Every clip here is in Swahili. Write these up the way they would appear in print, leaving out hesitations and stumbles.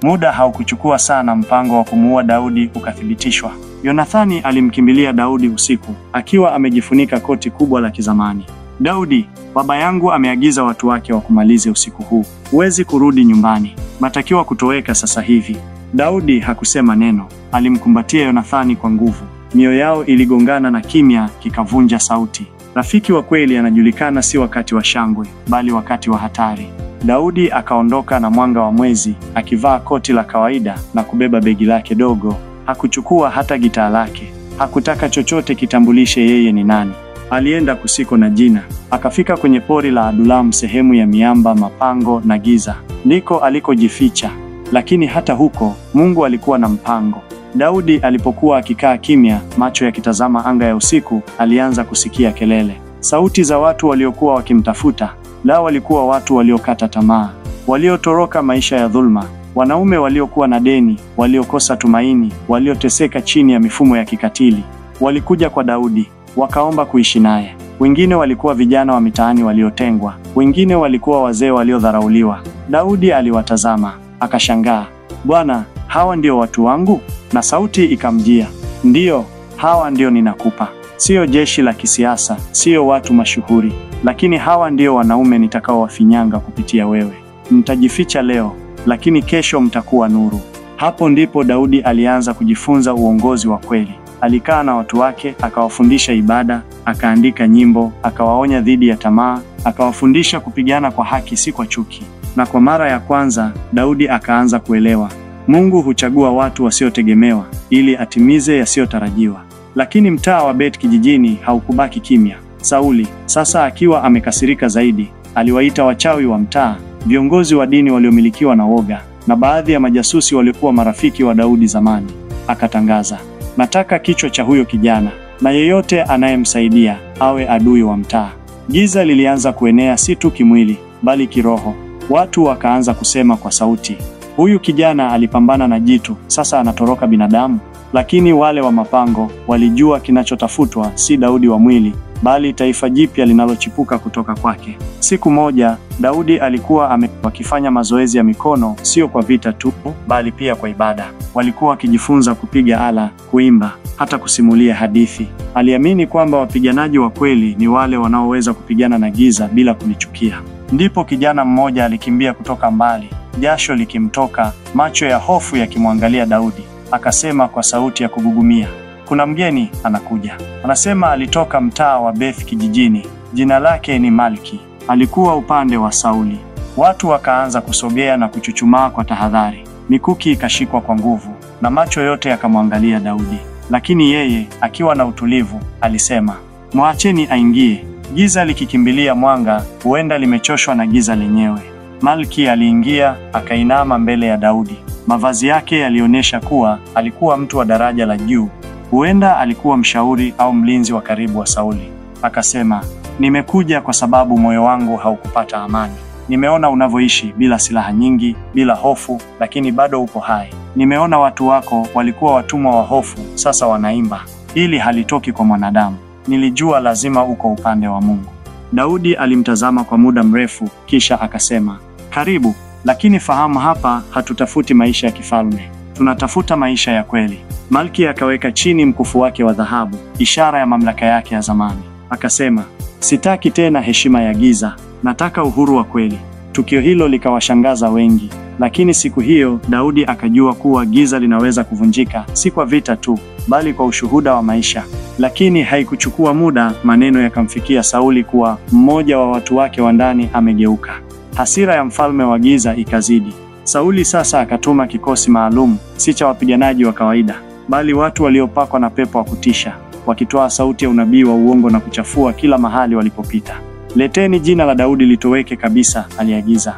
Muda haukuchukua sana, mpango wa kumuua Daudi ukathibitishwa. Yonathani alimkimbilia Daudi usiku, akiwa amejifunika koti kubwa la kizamani. Daudi, baba yangu ameagiza watu wake wakumalize usiku huu. Huwezi kurudi nyumbani. Matakiwa kutoweka sasa hivi. Daudi hakusema neno. Alimkumbatia Yonathani kwa nguvu. Mioyo yao iligongana na kimya kikavunja sauti. Rafiki wa kweli anajulikana si wakati wa shangwe, bali wakati wa hatari. Daudi akaondoka na mwanga wa mwezi, akivaa koti la kawaida na kubeba begi lake dogo. Hakuchukua hata gitaa lake. Hakutaka chochote kitambulishe yeye ni nani. Alienda kusiko na jina. Akafika kwenye pori la Adulam, sehemu ya miamba, mapango na giza. Ndiko alikojificha. Lakini hata huko, Mungu alikuwa na mpango. Daudi alipokuwa akikaa kimya, macho yakitazama anga ya usiku, alianza kusikia kelele. Sauti za watu waliokuwa wakimtafuta. Lao walikuwa watu waliokata tamaa, waliotoroka maisha ya dhulma, wanaume waliokuwa na deni, waliokosa tumaini, walioteseka chini ya mifumo ya kikatili. Walikuja kwa Daudi, wakaomba kuishi naye. Wengine walikuwa vijana wa mitaani waliotengwa, wengine walikuwa wazee waliodharauliwa. Daudi aliwatazama, akashangaa. Bwana, hawa ndio watu wangu? Na sauti ikamjia, ndiyo, hawa ndio ninakupa. Sio jeshi la kisiasa, sio watu mashuhuri, lakini hawa ndio wanaume nitakaowafinyanga kupitia wewe. Mtajificha leo, lakini kesho mtakuwa nuru. Hapo ndipo Daudi alianza kujifunza uongozi wa kweli. Alikaa na watu wake, akawafundisha ibada, akaandika nyimbo, akawaonya dhidi ya tamaa, akawafundisha kupigana kwa haki si kwa chuki. Na kwa mara ya kwanza, Daudi akaanza kuelewa. Mungu huchagua watu wasiotegemewa ili atimize yasiyotarajiwa. Lakini mtaa wa Bet kijijini haukubaki kimya. Sauli, sasa akiwa amekasirika zaidi, aliwaita wachawi wa mtaa, viongozi wa dini waliomilikiwa na woga, na baadhi ya majasusi waliokuwa marafiki wa Daudi zamani. Akatangaza, nataka kichwa cha huyo kijana, na yeyote anayemsaidia awe adui wa mtaa. Giza lilianza kuenea si tu kimwili, bali kiroho. Watu wakaanza kusema kwa sauti, huyu kijana alipambana na jitu, sasa anatoroka binadamu. Lakini wale wa mapango walijua kinachotafutwa si Daudi wa mwili, bali taifa jipya linalochipuka kutoka kwake. Siku moja, Daudi alikuwa wakifanya mazoezi ya mikono, sio kwa vita tu, bali pia kwa ibada. Walikuwa wakijifunza kupiga ala, kuimba, hata kusimulia hadithi. Aliamini kwamba wapiganaji wa kweli ni wale wanaoweza kupigana na giza bila kulichukia. Ndipo kijana mmoja alikimbia kutoka mbali, jasho likimtoka, macho ya hofu yakimwangalia Daudi. Akasema kwa sauti ya kugugumia, kuna mgeni anakuja. Anasema alitoka mtaa wa Beth kijijini. Jina lake ni Malki. Alikuwa upande wa Sauli. Watu wakaanza kusogea na kuchuchumaa kwa tahadhari. Mikuki ikashikwa kwa nguvu na macho yote yakamwangalia Daudi. Lakini yeye, akiwa na utulivu, alisema, mwacheni aingie. Giza likikimbilia mwanga, huenda limechoshwa na giza lenyewe. Malki aliingia, akainama mbele ya Daudi. Mavazi yake yalionyesha kuwa alikuwa mtu wa daraja la juu. Huenda alikuwa mshauri au mlinzi wa karibu wa Sauli. Akasema, nimekuja kwa sababu moyo wangu haukupata amani. Nimeona unavyoishi bila silaha nyingi, bila hofu, lakini bado upo hai. Nimeona watu wako walikuwa watumwa wa hofu, sasa wanaimba. Hili halitoki kwa mwanadamu. Nilijua lazima uko upande wa Mungu. Daudi alimtazama kwa muda mrefu, kisha akasema, karibu. Lakini fahamu hapa hatutafuti maisha ya kifalme. Tunatafuta maisha ya kweli. Malki akaweka chini mkufu wake wa dhahabu, ishara ya mamlaka yake ya zamani. Akasema, sitaki tena heshima ya giza, nataka uhuru wa kweli. Tukio hilo likawashangaza wengi. Lakini siku hiyo Daudi akajua kuwa giza linaweza kuvunjika, si kwa vita tu, bali kwa ushuhuda wa maisha. Lakini haikuchukua muda, maneno yakamfikia Sauli kuwa mmoja wa watu wake wa ndani amegeuka. Hasira ya mfalme wa giza ikazidi. Sauli sasa akatuma kikosi maalum, si cha wapiganaji wa kawaida, bali watu waliopakwa na pepo wa kutisha, wakitoa sauti ya unabii wa uongo na kuchafua kila mahali walipopita. Leteni jina la Daudi litoweke kabisa, aliagiza.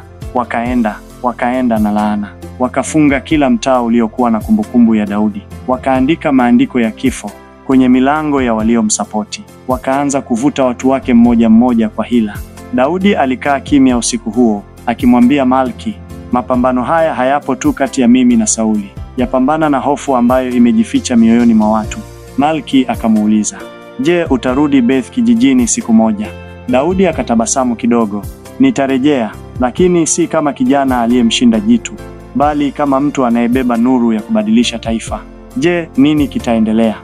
Wakaenda na laana. Wakafunga kila mtaa uliokuwa na kumbukumbu ya Daudi. Wakaandika maandiko ya kifo kwenye milango ya waliomsapoti. Wakaanza kuvuta watu wake mmoja mmoja kwa hila. Daudi alikaa kimya usiku huo, akimwambia Malki, mapambano haya hayapo tu kati ya mimi na Sauli. Yapambana na hofu ambayo imejificha mioyoni mwa watu. Malki akamuuliza, je, utarudi Beth kijijini siku moja? Daudi akatabasamu kidogo, nitarejea, lakini si kama kijana aliyemshinda jitu. bali kama mtu anayebeba nuru ya kubadilisha taifa. Je, nini kitaendelea?